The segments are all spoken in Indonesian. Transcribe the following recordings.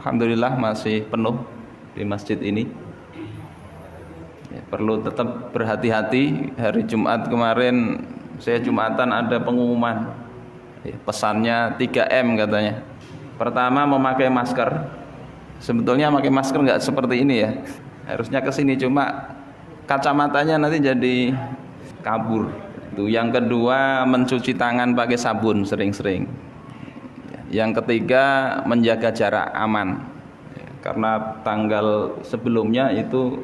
alhamdulillah masih penuh di masjid ini. Ya, perlu tetap berhati-hati. Hari Jumat kemarin saya Jumatan ada pengumuman, ya, pesannya 3M katanya. Pertama, memakai masker. Sebetulnya pakai masker nggak seperti ini ya, harusnya kesini, cuma kacamatanya nanti jadi kabur. Itu. Yang kedua, mencuci tangan pakai sabun sering-sering. Yang ketiga, menjaga jarak aman, karena tanggal sebelumnya itu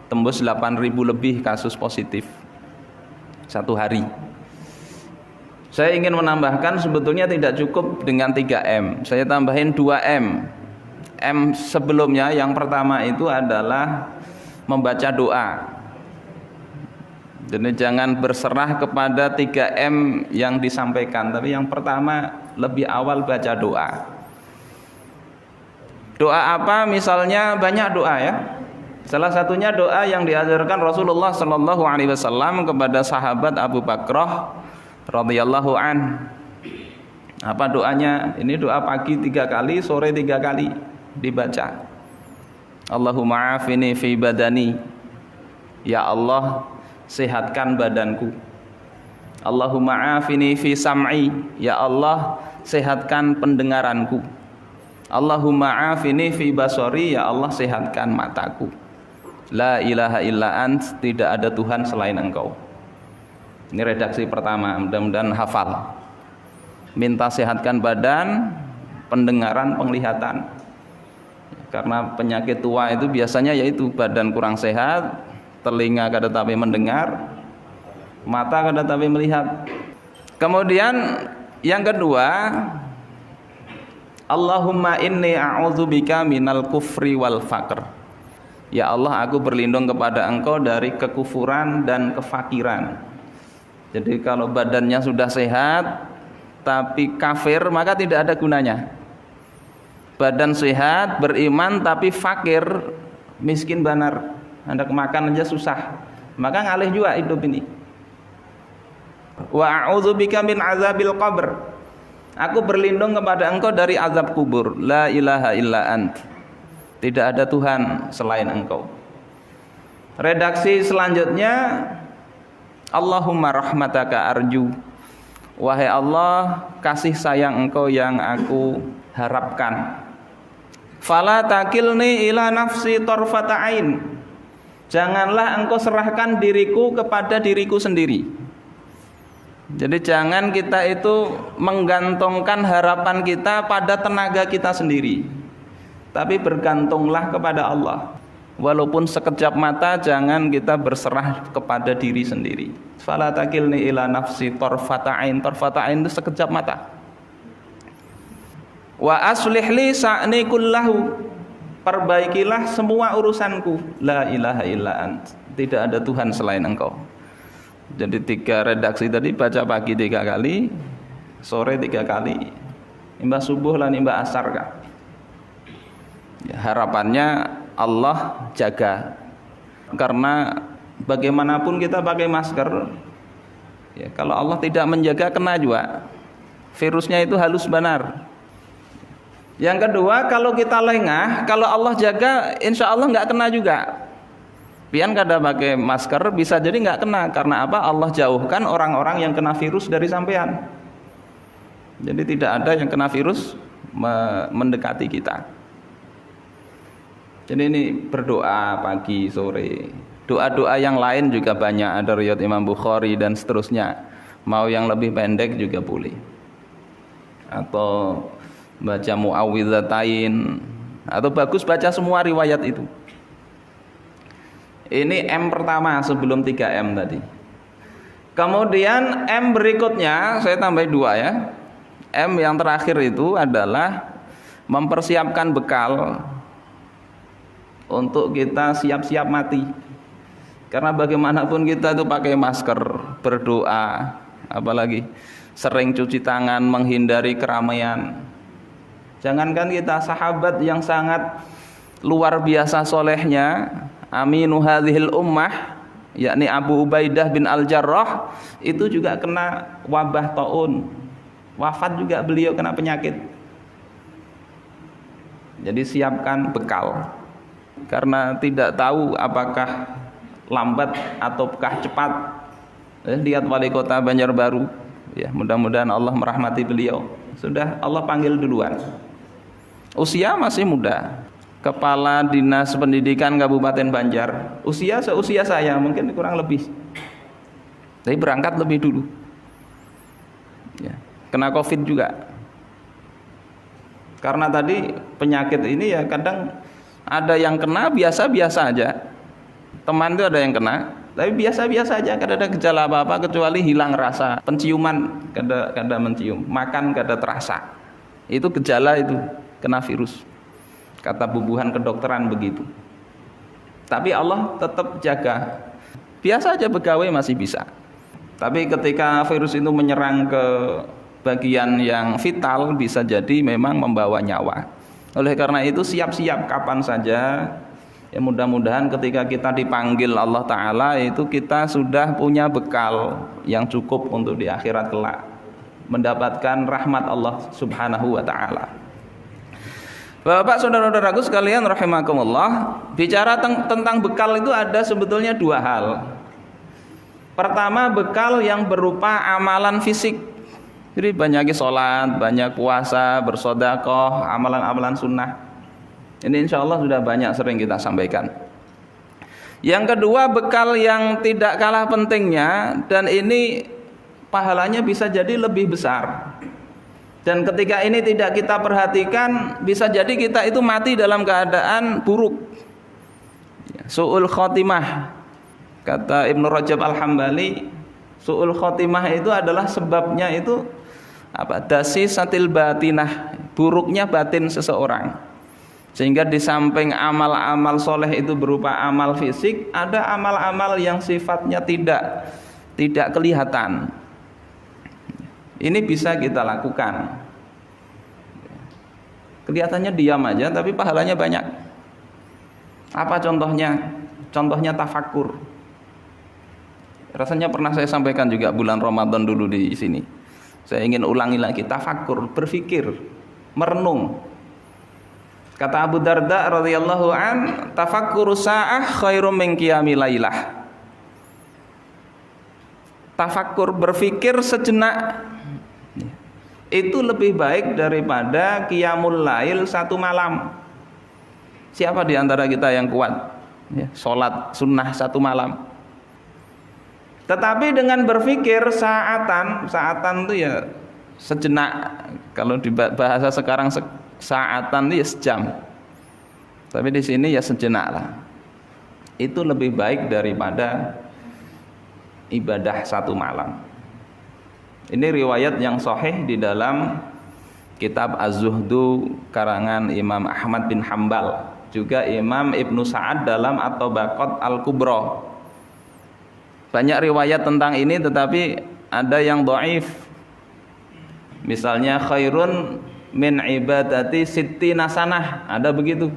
tembus 8.000 lebih kasus positif satu hari. Saya ingin menambahkan sebetulnya tidak cukup dengan 3M, saya tambahin 2M. M sebelumnya yang pertama itu adalah membaca doa. Jadi jangan berserah kepada 3M yang disampaikan, tapi yang pertama lebih awal baca doa. Doa apa? Misalnya banyak doa ya. Salah satunya doa yang diajarkan Rasulullah sallallahu alaihi wasallam kepada sahabat Abu Bakrah radhiyallahu an. Apa doanya? Ini doa pagi 3 kali, sore 3 kali dibaca. Allahumma afini fi badani. Ya Allah, sehatkan badanku. Allahumma afini fi sam'i. Ya Allah, sehatkan pendengaranku. Allahumma afini fi basari. Ya Allah, sehatkan mataku. La ilaha illa ant, tidak ada Tuhan selain Engkau. Ini redaksi pertama, mudah-mudahan hafal. Minta sehatkan badan, pendengaran, penglihatan. Karena penyakit tua itu biasanya yaitu badan kurang sehat, telinga kada tapi mendengar, mata kada tapi melihat. Kemudian yang kedua, Allahumma inni a'udzubika minal kufri wal faqr. Ya Allah, aku berlindung kepada Engkau dari kekufuran dan kefakiran. Jadi kalau badannya sudah sehat tapi kafir, maka tidak ada gunanya. Badan sehat, beriman tapi fakir, miskin banar, hendak makan aja susah, maka ngalih juga hidup ini. Wa a'udzubika min azabil qabr. Aku berlindung kepada Engkau dari azab kubur. La ilaha illa ant. Tidak ada Tuhan selain Engkau. Redaksi selanjutnya, Allahumma rahmataka arju. Wahai Allah, kasih sayang Engkau yang aku harapkan. Fala takilni ila nafsi tarfata ain. Janganlah Engkau serahkan diriku kepada diriku sendiri. Jadi jangan kita itu menggantungkan harapan kita pada tenaga kita sendiri, tapi bergantunglah kepada Allah. Walaupun sekejap mata, jangan kita berserah kepada diri sendiri. Fala takilni ila nafsi tarfata ain. Tarfata ain itu sekejap mata. Wa aslih li sa'ni kullahu. Perbaikilah semua urusanku. La ilaha illa ant. Tidak ada Tuhan selain Engkau. Jadi 3 redaksi tadi, baca pagi 3 kali, sore 3 kali, imbah subuh lan imbah asar kah. Ya, harapannya Allah jaga, karena bagaimanapun kita pakai masker, ya, kalau Allah tidak menjaga kena juga. Virusnya itu halus benar. Yang kedua, kalau kita lengah, kalau Allah jaga, insya Allah nggak kena juga. Pian kada pakai masker bisa jadi nggak kena, karena apa? Allah jauhkan orang-orang yang kena virus dari sampean. Jadi tidak ada yang kena virus mendekati kita. Jadi ini berdoa pagi sore. Doa-doa yang lain juga banyak, ada riwayat Imam Bukhari dan seterusnya. Mau yang lebih pendek juga boleh. Atau baca muawwidzatain, atau bagus baca semua riwayat itu. Ini M pertama sebelum 3M tadi. Kemudian M berikutnya saya tambah 2 ya. M yang terakhir itu adalah mempersiapkan bekal untuk kita siap-siap mati. Karena bagaimanapun kita itu pakai masker, berdoa, apalagi sering cuci tangan, menghindari keramaian. Jangankan kita, sahabat yang sangat luar biasa solehnya, aminu hadhil ummah, yakni Abu Ubaidah bin Al-Jarrah, itu juga kena wabah taun. Wafat juga beliau kena penyakit. Jadi siapkan bekal. Karena tidak tahu apakah lambat ataukah cepat. Lihat wali kota Banjarbaru, ya, mudah-mudahan Allah merahmati beliau. Sudah Allah panggil duluan. Usia masih muda. Kepala Dinas Pendidikan Kabupaten Banjar, usia seusia saya, mungkin kurang lebih. Tapi berangkat lebih dulu. Ya, kena Covid juga. Karena tadi penyakit ini ya kadang ada yang kena biasa-biasa aja. Teman itu ada yang kena, tapi biasa-biasa aja, kada ada gejala apa-apa kecuali hilang rasa, penciuman kada mencium, makan kada terasa. Itu gejala itu kena virus. Kata bubuhan kedokteran begitu. Tapi Allah tetap jaga. Biasa aja pegawai masih bisa. Tapi ketika virus itu menyerang ke bagian yang vital, bisa jadi memang membawa nyawa. Oleh karena itu siap-siap kapan saja. Ya, mudah-mudahan ketika kita dipanggil Allah Ta'ala itu kita sudah punya bekal yang cukup untuk di akhirat kelak mendapatkan rahmat Allah Subhanahu wa Ta'ala. Bapak saudara-saudaraku sekalian rahimakumullah, bicara tentang bekal itu ada sebetulnya dua hal. Pertama, bekal yang berupa amalan fisik. Jadi banyak sholat, banyak puasa, bersedekah, amalan-amalan sunnah. Ini insya Allah sudah banyak sering kita sampaikan. Yang kedua, bekal yang tidak kalah pentingnya, dan ini pahalanya bisa jadi lebih besar. Dan ketika ini tidak kita perhatikan, bisa jadi kita itu mati dalam keadaan buruk, su'ul khotimah. Kata Ibnu Rajab Al-Hambali, su'ul khotimah itu adalah sebabnya itu dasisatil batinah, buruknya batin seseorang. Sehingga di samping amal-amal soleh itu berupa amal fisik, ada amal-amal yang sifatnya tidak kelihatan. Ini bisa kita lakukan. Kelihatannya diam aja tapi pahalanya banyak. Apa contohnya? Contohnya tafakkur. Rasanya pernah saya sampaikan juga bulan Ramadan dulu di sini. Saya ingin ulangi lagi, tafakkur, berpikir, merenung. Kata Abu Darda radhiyallahu an, tafakkuru sa'ah khairum min qiyamil lailah. Tafakkur, berpikir sejenak, itu lebih baik daripada qiyamul lail satu malam. Siapa di antara kita yang kuat sholat sunnah satu malam? Tetapi dengan berpikir saatan itu ya sejenak. Kalau di bahasa sekarang saatan itu ya sejam. Tapi di sini ya sejenak lah. Itu lebih baik daripada ibadah satu malam. Ini riwayat yang sahih di dalam kitab Az-Zuhdu karangan Imam Ahmad bin Hambal, juga Imam Ibnu Sa'ad dalam At-Tabaqat Al-Kubra. Banyak riwayat tentang ini, tetapi ada yang dhaif. Misalnya khairun min ibadati sittina sanah, ada begitu.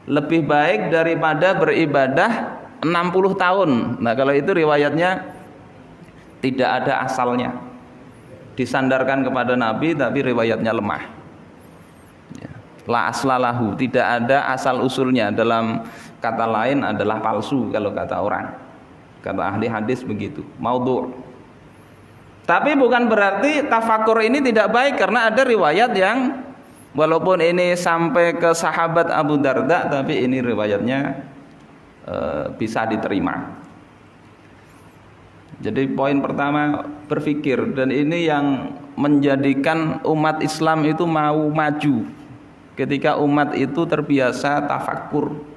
Lebih baik daripada beribadah 60 tahun. Nah, kalau itu riwayatnya tidak ada asalnya. Disandarkan kepada Nabi tapi riwayatnya lemah. La aslalahu, tidak ada asal usulnya. Dalam kata lain adalah palsu kalau kata orang. Kata ahli hadis begitu, maudhu'. Tapi bukan berarti tafakur ini tidak baik, karena ada riwayat yang walaupun ini sampai ke sahabat Abu Darda, tapi ini riwayatnya bisa diterima. Jadi poin pertama berpikir, dan ini yang menjadikan umat Islam itu mau maju. Ketika umat itu terbiasa tafakur.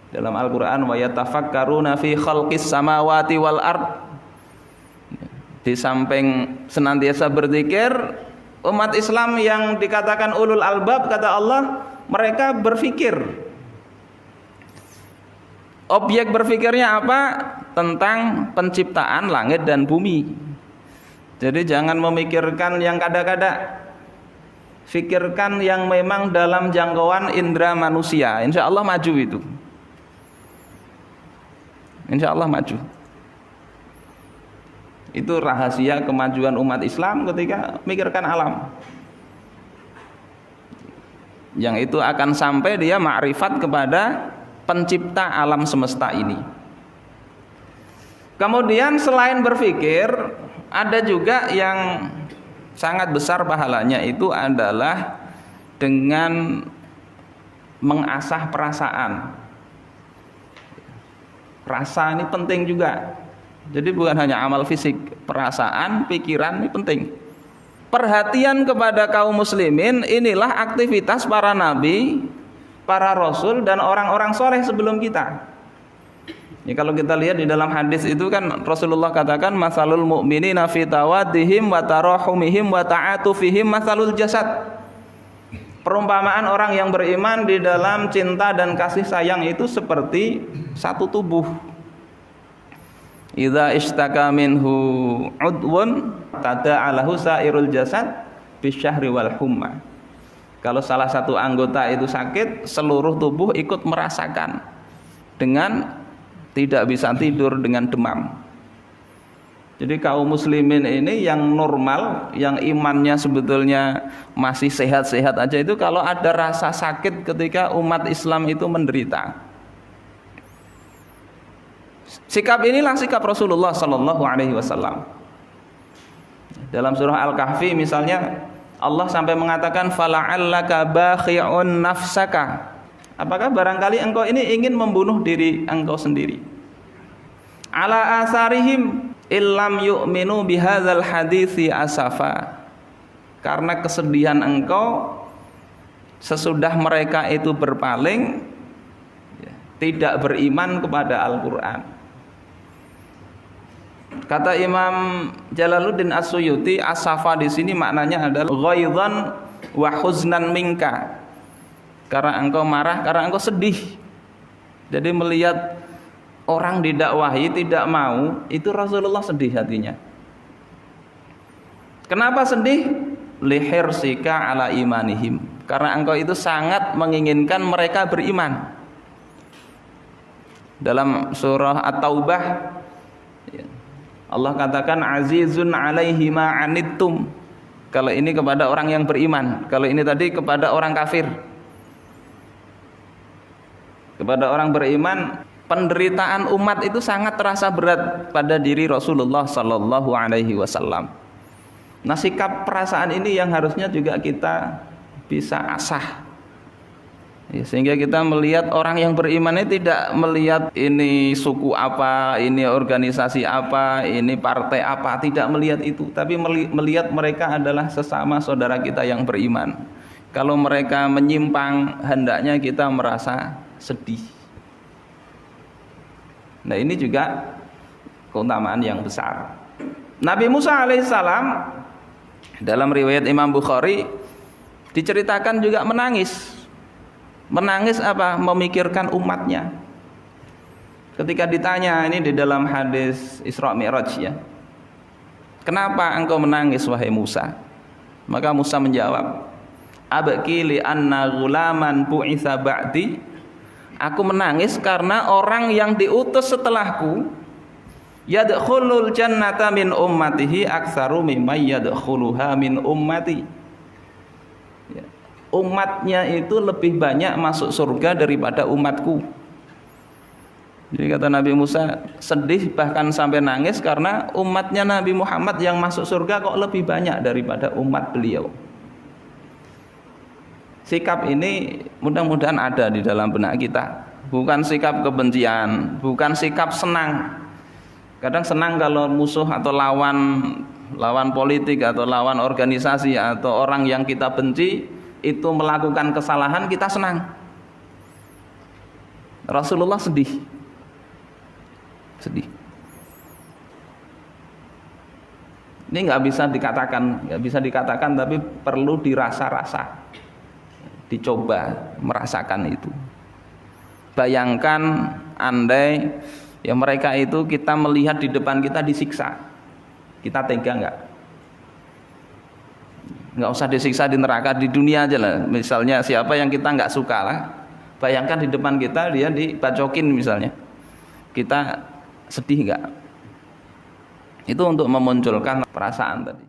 Dalam Al-Qur'an wa yatafakkaruna fi khalqis samawati wal ard. Di samping senantiasa berzikir, umat Islam yang dikatakan ulul albab, kata Allah, mereka berpikir. Objek berpikirnya apa? Tentang penciptaan langit dan bumi. Jadi jangan memikirkan yang kada-kada. Fikirkan yang memang dalam jangkauan indera manusia. Insya Allah maju itu. Insya Allah maju. Itu rahasia kemajuan umat Islam ketika mikirkan alam. yang itu akan sampai dia ma'rifat kepada pencipta alam semesta ini. Kemudian selain berpikir, ada juga yang sangat besar pahalanya, itu adalah dengan mengasah perasaan. Rasa ini penting juga. Jadi bukan hanya amal fisik, perasaan, pikiran ini penting. Perhatian kepada kaum muslimin inilah aktivitas para nabi, para rasul dan orang-orang soleh sebelum kita. Ya, kalau kita lihat di dalam hadis itu kan Rasulullah katakan masalul mu'minina fi tawaddihim wa tarahumihim wa ta'atufihim masalul jasad. Perumpamaan orang yang beriman di dalam cinta dan kasih sayang itu seperti satu tubuh. Idza ishtaka minhu udwun tada'alahu sairul jasad bisyahri wal humma. Kalau salah satu anggota itu sakit, seluruh tubuh ikut merasakan dengan tidak bisa tidur, dengan demam. Jadi kaum muslimin ini yang normal, yang imannya sebetulnya masih sehat-sehat aja, itu kalau ada rasa sakit ketika umat Islam itu menderita. Sikap inilah sikap Rasulullah sallallahu alaihi wasallam. Dalam surah Al-Kahfi misalnya Allah sampai mengatakan fala'allaka bakhi'un nafsaka. Apakah barangkali engkau ini ingin membunuh diri engkau sendiri? Ala asarihim illam yu'minu bihadzal hadithi asafa. Karena kesedihan engkau sesudah mereka itu berpaling, tidak beriman kepada Al-Quran. Kata Imam Jalaluddin As-Suyuti, asafa di sini maknanya adalah ghaidhan wa huznan minka. Karena engkau marah, karena engkau sedih. Jadi melihat orang didakwahi tidak mau, itu Rasulullah sedih hatinya. Kenapa sedih? Lihirsika ala imanihim. Karena engkau itu sangat menginginkan mereka beriman. Dalam surah At-Taubah Allah katakan azizun alaihi ma anittum. Kalau ini kepada orang yang beriman, kalau ini tadi kepada orang kafir. Kepada orang beriman, penderitaan umat itu sangat terasa berat pada diri Rasulullah sallallahu alaihi wasallam. Nah, sikap perasaan ini yang harusnya juga kita bisa asah. Ya, sehingga kita melihat orang yang beriman ini tidak melihat ini suku apa, ini organisasi apa, ini partai apa, tidak melihat itu, tapi melihat mereka adalah sesama saudara kita yang beriman. Kalau mereka menyimpang, hendaknya kita merasa sedih. Nah, ini juga keutamaan yang besar. Nabi Musa alaihissalam dalam riwayat Imam Bukhari diceritakan juga menangis. Menangis apa? Memikirkan umatnya. Ketika ditanya, ini di dalam hadis Isra Mi'raj ya, kenapa engkau menangis wahai Musa? Maka Musa menjawab, abki li anna ghulaman bu'itsa ba'di. Aku menangis karena orang yang diutus setelahku yadkhulul jannata min ummatihi aktsaru mimma yadkhuluha min ummati. Umatnya itu lebih banyak masuk surga daripada umatku. Jadi kata Nabi Musa sedih bahkan sampai nangis karena umatnya Nabi Muhammad yang masuk surga kok lebih banyak daripada umat beliau. Sikap ini mudah-mudahan ada di dalam benak kita. Bukan sikap kebencian, bukan sikap senang. Kadang senang kalau musuh atau lawan politik atau lawan organisasi atau orang yang kita benci itu melakukan kesalahan, kita senang. Rasulullah sedih. Ini nggak bisa dikatakan, tapi perlu dirasa-rasa, dicoba merasakan itu. Bayangkan andai ya mereka itu kita melihat di depan kita disiksa, kita tega nggak? Nggak usah disiksa di neraka, di dunia aja lah. Misalnya siapa yang kita nggak suka lah, bayangkan di depan kita dia dibacokin misalnya, kita sedih nggak? Itu untuk memunculkan perasaan tadi.